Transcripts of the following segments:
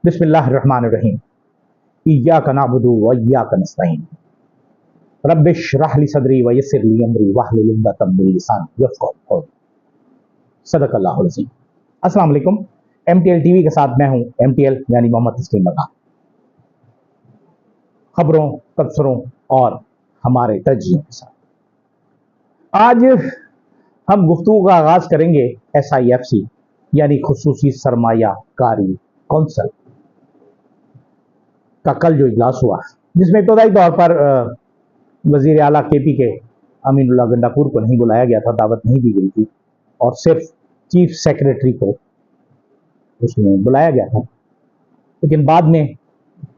बिस्मिल्लाहिर्रहमानिर्रहीम। इय्याका नअबुदु व इय्याका नस्तईन। रब्बि इश्रह ली सदरी व यस्सिर ली अमरी वहलुल उक़दतम मिन लिसानी यफ़क़हू क़ौली। सदक़ल्लाहुल अज़ीम। अस्सलाम वालेकुम। MTL टीवी के साथ मैं हूं MTL यानी मोहम्मद तस्लीम बगा। खबरों, तबसरों और हमारे तर्जीहों के साथ आज हम गुफ्तगू का आगाज करेंगे SIFC यानी खुसूसी सरमाया कारी कौंसल का कल जो इजलास हुआ, जिसमें इब्तदाई तौर पर वजीर आला KP के अमीनुल्लाह गंडापुर को नहीं बुलाया गया था, दावत नहीं दी गई थी और सिर्फ चीफ सेक्रेटरी को उसमें बुलाया गया था। लेकिन बाद में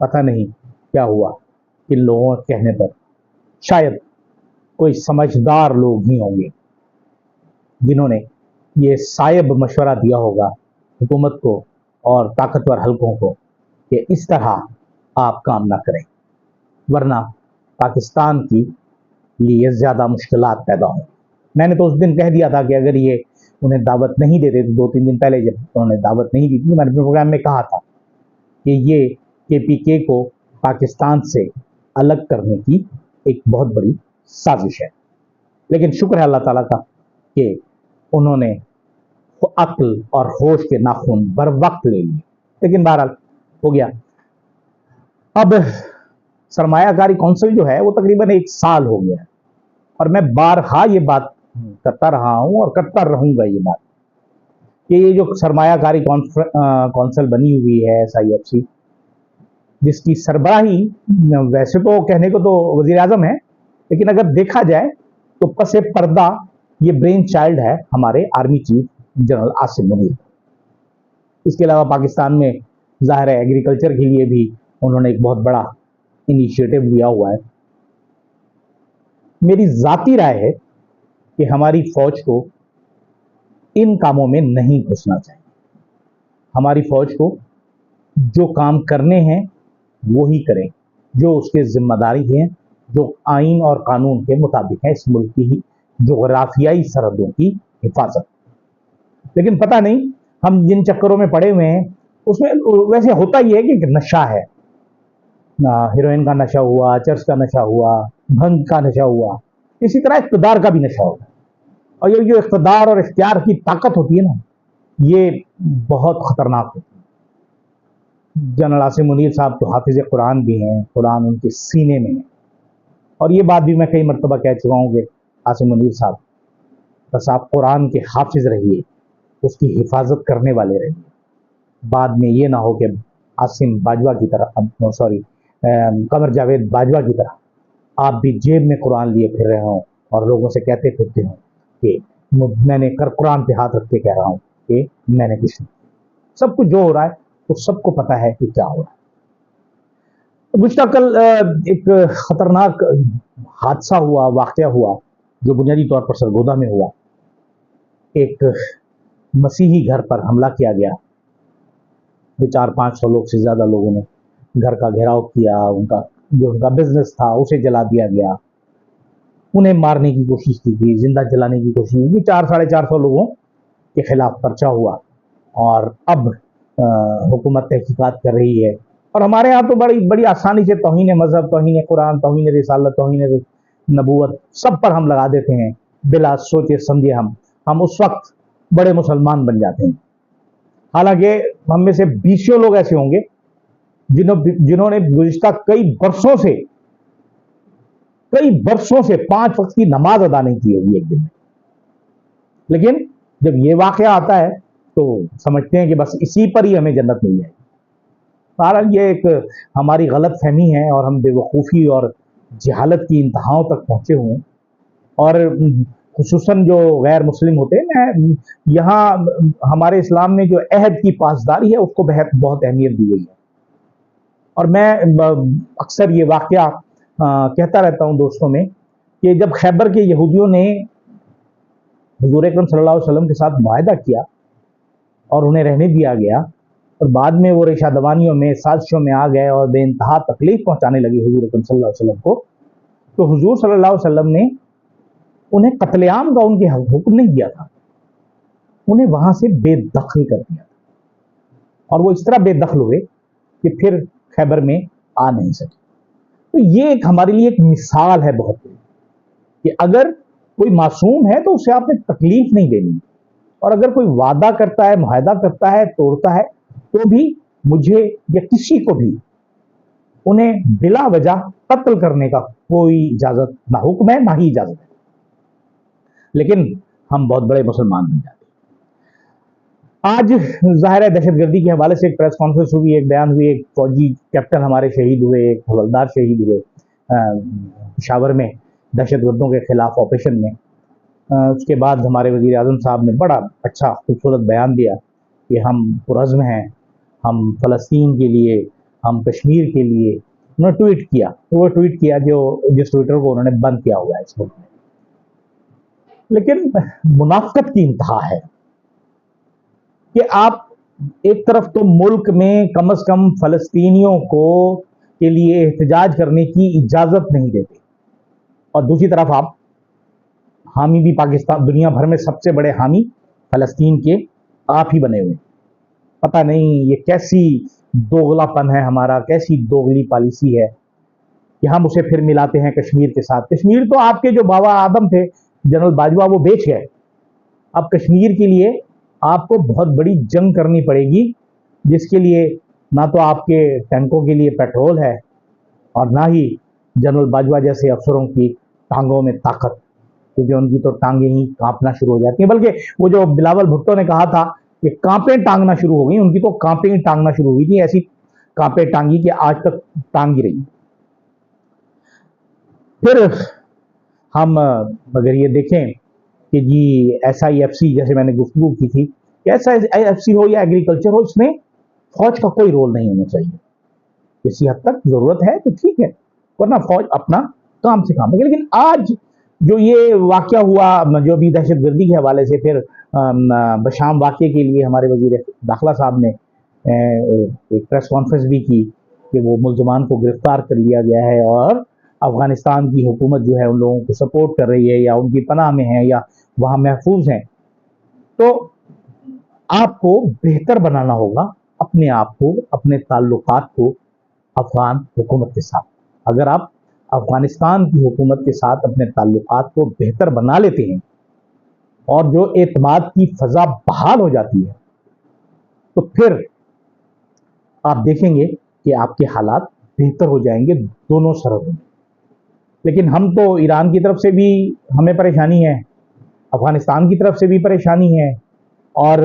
पता नहीं क्या हुआ, किन लोगों के कहने पर शायद कोई समझदार लोग ही होंगे जिन्होंने ये सायब मशवरा दिया होगा हुकूमत को और ताकतवर हलकों को कि इस तरह आप काम ना करें, वरना पाकिस्तान की लिए ज़्यादा मुश्किलात पैदा हों। मैंने तो उस दिन कह दिया था कि अगर ये उन्हें दावत नहीं देते, तो 2-3 दिन पहले जब उन्होंने दावत नहीं दी थी, मैंने अपने प्रोग्राम में कहा था कि ये KPK को पाकिस्तान से अलग करने की एक बहुत बड़ी साजिश है। लेकिन शुक्र है अल्लाह ताला का कि उन्होंने अक्ल और होश के नाखून बर वक्त ले लिए। लेकिन बहरहाल हो गया। अब सरमायाकारी कौंसिल जो है वो तकरीबन 1 साल हो गया है और मैं बारहा ये बात करता रहा हूं और करता रहूंगा ये बात कि ये जो सरमायाकारी कौंसिल बनी हुई है SIFC, जिसकी सरबराही वैसे तो कहने को तो वजीर आजम है, लेकिन अगर देखा जाए तो पसे पर्दा ये ब्रेन चाइल्ड है हमारे army chief general Asim Munir. इसके अलावा पाकिस्तान में जाहिर है एग्रीकल्चर के लिए भी उन्होंने एक बहुत बड़ा इनिशिएटिव लिया हुआ है। मेरी जाती राय है कि हमारी फौज को इन कामों में नहीं घुसना चाहिए। हमारी फौज को जो काम करने हैं वो ही करें, जो उसकी जिम्मेदारी है, जो आइन और कानून के मुताबिक है, इस मुल्क की जोग्राफियाई सरहदों की हिफाजत। लेकिन पता नहीं हम जिन चक्करों में पड़े हुए हैं उसमें वैसे होता ही है कि नशा है, हीरोइन का नशा हुआ, चर्च का नशा हुआ, भंग का नशा हुआ, इसी तरह इख्तिदार का भी नशा होता है। और ये जो इख्तिदार और इख्तियार की ताकत होती है ना, ये बहुत खतरनाक होती है। जनरल आसिम मुनीर साहब तो हाफिज कुरान भी हैं, कुरान उनके सीने में है। और ये बात भी मैं कई मरतबा कह चुका हूँ कि आसिम मुनीर साहब, बस आप कुरान के हाफिज रहिए, उसकी हिफाजत करने वाले रहिए। बाद में ये ना हो कि आसिम बाजवा की तरह, कमर जावेद बाजवा की तरह आप भी जेब में कुरान लिए फिर रहे हों और लोगों से कहते फिरते हों कि मैंने कुरान पे हाथ रख के कह रहा हूँ कि मैंने कुछ नहीं। सब कुछ जो हो रहा है तो सबको पता है कि क्या हो रहा है। गुज़श्ता कल एक खतरनाक हादसा हुआ, वाक़या हुआ, जो बुनियादी तौर पर सरगोदा में हुआ। एक मसीही घर पर हमला किया गया। 400-500 लोग से ज़्यादा लोगों ने घर का घेराव किया, उनका बिजनेस था उसे जला दिया गया, उन्हें मारने की कोशिश की गई, जिंदा जलाने की कोशिश की गई। 400-450 लोगों के खिलाफ पर्चा हुआ और अब हुकूमत तहकीकात कर रही है। और हमारे यहाँ तो बड़ी आसानी से तौहीन मजहब, तौहीन कुरान, तौहीन रिसालत, तौहीन नबूवत सब पर हम लगा देते हैं बिला सोचे समझे। हम उस वक्त बड़े मुसलमान बन जाते हैं। हालांकि हम में से 20 लोग ऐसे होंगे जिन्होंने गुज़िश्ता कई बरसों से 5 वक्त की नमाज अदा नहीं की होगी एक दिन में। लेकिन जब ये वाक़या आता है तो समझते हैं कि बस इसी पर ही हमें जन्नत मिल जाएगी। बहरहाल ये एक हमारी गलत फहमी है और हम बेवकूफ़ी और जहालत की इंतहाओं तक पहुँचे हुए हैं। और खुसूसन जो गैर मुस्लिम होते हैं, यहाँ हमारे इस्लाम में जो अहद की पासदारी है उसको बहुत अहमियत दी गई है। और मैं अक्सर ये वाक़या कहता रहता हूँ दोस्तों में कि जब खैबर के यहूदियों ने हुज़ूर अकरम सल्लल्लाहु अलैहि वसल्लम के साथ मुआहदा किया और उन्हें रहने दिया गया और बाद में वो रेशा दवानियों में, साजिशों में आ गए और बेइंतहा तकलीफ पहुँचाने लगे हुज़ूर अकरम सल्लल्लाहु अलैहि वसल्लम को, तो हुज़ूर सल्लल्लाहु अलैहि वसल्लम ने उन्हें कत्लेआम का उनके हुक्म नहीं दिया था, उन्हें वहां से बेदखल कर दिया था। और वो इस तरह बेदखल हुए کہ پھر خیبر میں آ نہیں سکے. تو یہ ایک ہمارے لیے ایک مثال ہے بہت بڑی کہ اگر کوئی معصوم ہے تو اسے آپ نے تکلیف نہیں دینی, اور اگر کوئی وعدہ کرتا ہے, معاہدہ کرتا ہے, توڑتا ہے, تو بھی مجھے یا کسی کو بھی انہیں بلا وجہ قتل کرنے کا کوئی اجازت نہ حکم ہے نہ ہی اجازت ہے. لیکن ہم بہت بڑے مسلمان بن جاتے ہیں. آج ظاہر ہے دہشت گردی کے حوالے سے ایک پریس کانفرنس ہوئی, ایک بیان ہوئی, ایک فوجی کیپٹن ہمارے شہید ہوئے, ایک حوالدار شہید ہوئے پشاور میں دہشت گردوں کے خلاف آپریشن میں. اس کے بعد ہمارے وزیر اعظم صاحب نے بڑا اچھا خوبصورت بیان دیا کہ ہم پرعزم ہیں, ہم فلسطین کے لیے, ہم کشمیر کے لیے. انہوں نے ٹویٹ کیا, وہ ٹویٹ کیا جس ٹویٹر کو انہوں نے بند کیا ہوا ہے اس وقت میں. لیکن منافقت کی انتہا ہے کہ آپ ایک طرف تو ملک میں کم از کم فلسطینیوں کے لیے احتجاج کرنے کی اجازت نہیں دیتے, اور دوسری طرف آپ حامی بھی پاکستان, دنیا بھر میں سب سے بڑے حامی فلسطین کے آپ ہی بنے ہوئے. پتہ نہیں یہ کیسی دوغلا پن ہے ہمارا, کیسی دوغلی پالیسی ہے کہ ہم اسے پھر ملاتے ہیں کشمیر کے ساتھ. کشمیر تو آپ کے جو بابا آدم تھے جنرل باجوہ وہ بیچ گئے. اب کشمیر کے لیے آپ کو بہت بڑی جنگ کرنی پڑے گی, جس کے لیے نہ تو آپ کے ٹینکوں کے لیے پیٹرول ہے اور نہ ہی جنرل باجوہ جیسے افسروں کی ٹانگوں میں طاقت, کیونکہ ان کی تو ٹانگیں ہی کانپنا شروع ہو جاتی ہیں. بلکہ وہ جو بلاول بھٹو نے کہا تھا کہ کانپیں ٹانگنا شروع ہو گئی, ان کی تو کانپیں ٹانگنا شروع ہوئی تھی, ایسی کانپیں ٹانگی کہ آج تک ٹانگی رہی. پھر ہم اگر یہ دیکھیں کہ جی ایس آئی ایف سی, جیسے میں نے گفتگو کی تھی کہ ایس آئی ایف سی ہو یا ایگریکلچر ہو, اس میں فوج کا کوئی رول نہیں ہونا چاہیے. کسی حد تک ضرورت ہے تو ٹھیک ہے, ورنہ فوج اپنا کام سے کام. لیکن آج جو یہ واقعہ ہوا, جو بھی دہشت گردی کے حوالے سے, پھر بشام واقعے کے لیے ہمارے وزیر داخلہ صاحب نے ایک پریس کانفرنس بھی کی کہ وہ ملزمان کو گرفتار کر لیا گیا ہے اور افغانستان کی حکومت جو ہے ان لوگوں کو سپورٹ کر رہی ہے یا ان کی پناہ میں ہے یا وہاں محفوظ ہیں. تو آپ کو بہتر بنانا ہوگا اپنے آپ کو, اپنے تعلقات کو افغان حکومت کے ساتھ. اگر آپ افغانستان کی حکومت کے ساتھ اپنے تعلقات کو بہتر بنا لیتے ہیں اور جو اعتماد کی فضا بحال ہو جاتی ہے, تو پھر آپ دیکھیں گے کہ آپ کے حالات بہتر ہو جائیں گے دونوں سرحدوں میں. لیکن ہم تو ایران کی طرف سے بھی ہمیں پریشانی ہے, افغانستان کی طرف سے بھی پریشانی ہے, اور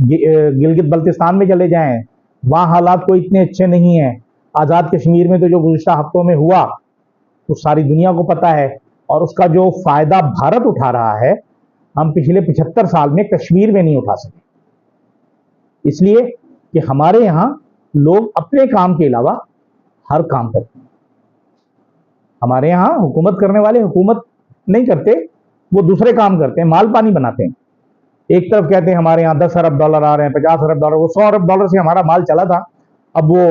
گلگت بلتستان میں چلے جائیں, وہاں حالات کوئی اتنے اچھے نہیں ہیں. آزاد کشمیر میں تو جو گزشتہ ہفتوں میں ہوا تو ساری دنیا کو پتہ ہے, اور اس کا جو فائدہ بھارت اٹھا رہا ہے ہم پچھلے 75 سال میں کشمیر میں نہیں اٹھا سکے, اس لیے کہ ہمارے یہاں لوگ اپنے کام کے علاوہ ہر کام کرتے ہیں. ہمارے یہاں حکومت کرنے والے حکومت نہیں کرتے, وہ دوسرے کام کرتے ہیں, مال پانی بناتے ہیں. ایک طرف کہتے ہیں ہمارے یہاں 10 ارب ڈالر آ رہے ہیں, 50 ارب ڈالر, وہ 100 ارب ڈالر سے ہمارا مال چلا تھا, اب وہ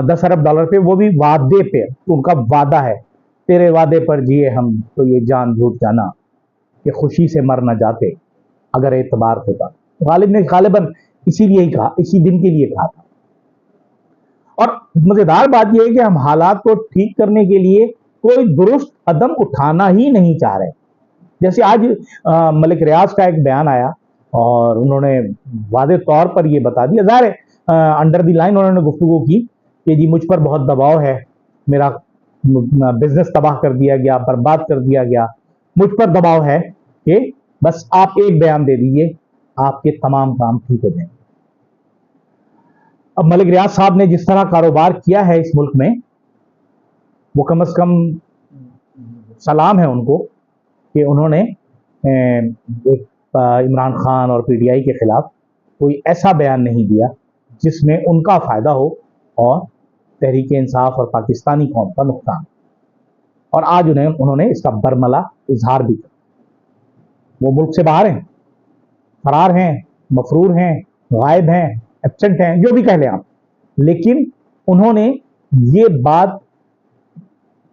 10 ارب ڈالر پہ, وہ بھی وعدے پہ, ان کا وعدہ ہے تیرے وعدے پر جیے ہم تو یہ جان جھوٹ جانا کہ خوشی سے مر نہ جاتے اگر اعتبار ہوتا. غالب نے غالباً اسی لیے ہی کہا, اسی دن کے لیے کہا تھا. اور مزیدار بات یہ ہے کہ ہم حالات کو ٹھیک کرنے کے لیے کوئی درست قدم اٹھانا ہی نہیں چاہ رہے. جیسے آج ملک ریاض کا ایک بیان آیا اور انہوں نے واضح طور پر یہ بتا دیا, ظاہر ہے انڈر دی لائن انہوں نے گفتگو کی کہ جی مجھ پر بہت دباؤ ہے, میرا بزنس تباہ کر دیا گیا, برباد کر دیا گیا, مجھ پر دباؤ ہے کہ بس آپ ایک بیان دے دیجیے آپ کے تمام کام ٹھیک ہو جائیں گے. اب ملک ریاض صاحب نے جس طرح کاروبار کیا ہے اس ملک میں, وہ کم از کم سلام ہے ان کو کہ انہوں نے ایک عمران خان اور پی ٹی آئی کے خلاف کوئی ایسا بیان نہیں دیا جس میں ان کا فائدہ ہو اور تحریک انصاف اور پاکستانی قوم کا نقصان. اور آج انہوں نے اس کا برملا اظہار بھی کیا. وہ ملک سے باہر ہیں, فرار ہیں, مفرور ہیں, غائب ہیں, ایبسنٹ ہیں, جو بھی کہہ لیں آپ, لیکن انہوں نے یہ بات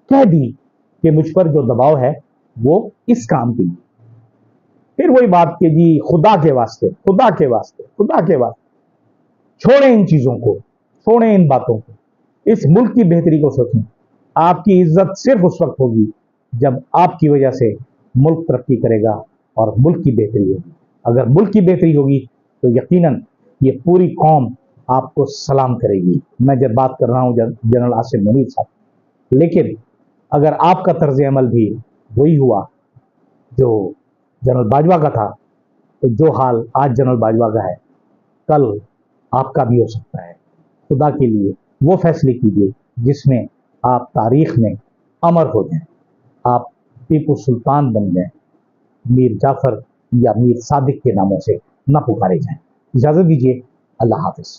کہہ دی کہ مجھ پر جو دباؤ ہے وہ اس کام کے لیے. پھر وہی بات کہ جی خدا کے واسطے, خدا کے واسطے, خدا کے واسطے, छोड़ें इन चीजों को, छोड़ें इन बातों को, इस मुल्क की बेहतरी को सोचें। आपकी इज्जत सिर्फ उस वक्त होगी जब आपकी वजह से मुल्क तरक्की करेगा और मुल्क की बेहतरी होगी। अगर मुल्क की बेहतरी होगी तो यकीनन ये पूरी कौम आपको सलाम करेगी। मैं जब बात कर रहा हूं जनरल आसिम मुनीर साहब, लेकिन अगर आपका तर्ज अमल भी वही हुआ जो जनरल बाजवा का था, तो जो हाल आज जनरल बाजवा का है, कल आपका भी हो सकता है। खुदा के लिए वो फैसले कीजिए जिसमें आप तारीख में अमर हो जाएं, आप टीपू सुल्तान बन जाएं, मीर जाफर या मीर सादिक के नामों से न पुकारे जाएं। इजाजत दीजिए, अल्लाह हाफिज।